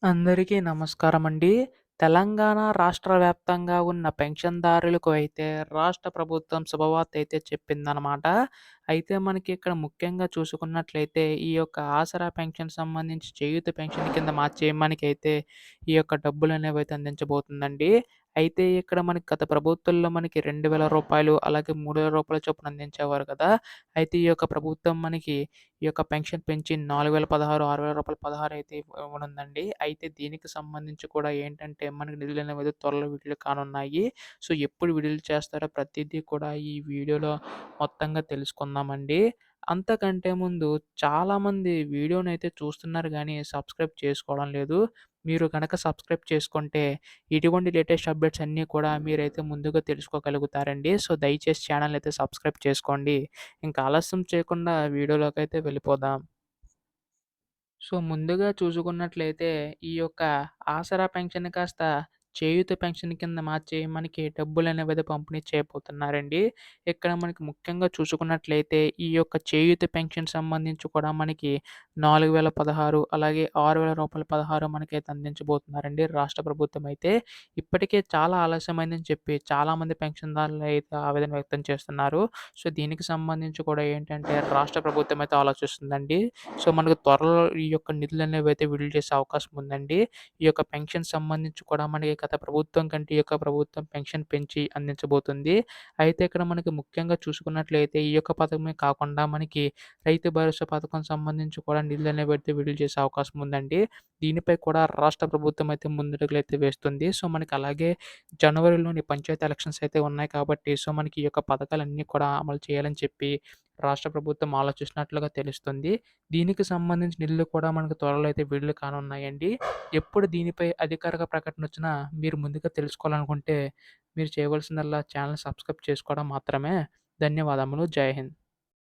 అందరికీ నమస్కారమండి. తెలంగాణ రాష్ట్ర వ్యాప్తంగా ఉన్న పెన్షన్‌దారులకు అయితే రాష్ట్ర ప్రభుత్వం శుభవార్తయితే చెప్పిందనమాట. అయితే మనకి ఇక్కడ ముఖ్యంగా చూసుకున్నట్లయితే ఈ యొక్క ఆసరా పెన్షన్ సంబంధించి చేయూత పెన్షన్ కింద మార్చి మనకైతే ఈ యొక్క డబ్బులనేవైతే అందించబోతుందండి. అయితే ఇక్కడ మనకి గత ప్రభుత్వంలో మనకి రూ. 2,000 అలాగే రూ. 3,000 చొప్పున అందించేవారు కదా! అయితే ఈ యొక్క ప్రభుత్వం మనకి ఈ యొక్క పెన్షన్ పెంచి 4,016, రూ. 6,000 అయితే ఇవ్వనుందండి. అయితే దీనికి సంబంధించి కూడా ఏంటంటే మనకు నిధులనేవి త్వరలో విడుదల కానున్నాయి. సో, ఎప్పుడు విడుదల చేస్తారో ప్రతీదీ కూడా ఈ వీడియోలో మొత్తంగా తెలుసుకుందామండి. అంతకంటే ముందు చాలామంది వీడియోనైతే చూస్తున్నారు గానీ సబ్స్క్రైబ్ చేసుకోవడం లేదు. మీరు గనక సబ్స్క్రైబ్ చేసుకుంటే ఇటువంటి లేటెస్ట్ అప్డేట్స్ అన్నీ కూడా మీరైతే ముందుగా తెలుసుకోగలుగుతారండి. సో, దయచేసి ఛానెల్‌ని అయితే సబ్స్క్రైబ్ చేసుకోండి. ఇంకా ఆలస్యం చేయకుండా వీడియోలోకైతే వెళ్ళిపోదాం. సో, ముందుగా చూసుకున్నట్లయితే ఈ యొక్క ఆసరా పెన్షన్ కాస్త చేయూత పెన్షన్ కింద మార్చి మనకి డబ్బులనేవి పంపిణీ చేయబోతున్నారండి. ఇక్కడ మనకి ముఖ్యంగా చూసుకున్నట్లయితే ఈ యొక్క చేయూత పెన్షన్ సంబంధించి కూడా మనకి 4,016 అలాగే రూ. 6,000 మనకైతే అందించబోతున్నారండి రాష్ట్ర ప్రభుత్వం అయితే. ఇప్పటికే చాలా ఆలస్యమైందని చెప్పి చాలామంది పెన్షన్‌దారులు అయితే ఆవేదన వ్యక్తం చేస్తున్నారు. సో, దీనికి సంబంధించి కూడా ఏంటంటే రాష్ట్ర ప్రభుత్వం అయితే ఆలోచిస్తుందండి. సో, మనకు త్వరలో ఈ యొక్క నిధులనేవైతే విడుదల చేసే అవకాశం ఉందండి. ఈ యొక్క పెన్షన్ సంబంధించి కూడా మనకి గత ప్రభుత్వం కంటే ఈ యొక్క ప్రభుత్వం పెన్షన్ పెంచి అందించబోతుంది. అయితే ఇక్కడ మనకి ముఖ్యంగా చూసుకున్నట్లయితే ఈ యొక్క పథకమే కాకుండా మనకి రైతు భరోసా పథకం సంబంధించి కూడా నిధులనేవైతే విడుదల చేసే అవకాశం ఉందండి. దీనిపై కూడా రాష్ట్ర ప్రభుత్వం అయితే ముందడుగులైతే వేస్తుంది. సో, మనకి అలాగే జనవరిలోని పంచాయతీ ఎలక్షన్స్ అయితే ఉన్నాయి కాబట్టి సో, మనకి ఈ యొక్క పథకాలన్నీ కూడా అమలు చేయాలని చెప్పి రాష్ట్ర ప్రభుత్వం ఆలోచిస్తున్నట్లుగా తెలుస్తుంది. దీనికి సంబంధించిన నిధులు కూడా మనకు త్వరలో అయితే విడుదల కానున్నాయండి. ఎప్పుడు దీనిపై అధికారిక ప్రకటనొచ్చినా మీరు ముందుగా తెలుసుకోవాలనుకుంటే మీరు చేయవలసిందల్లా ఛానెల్ సబ్స్క్రైబ్ చేసుకోవడం మాత్రమే. ధన్యవాదములు. జై హింద్.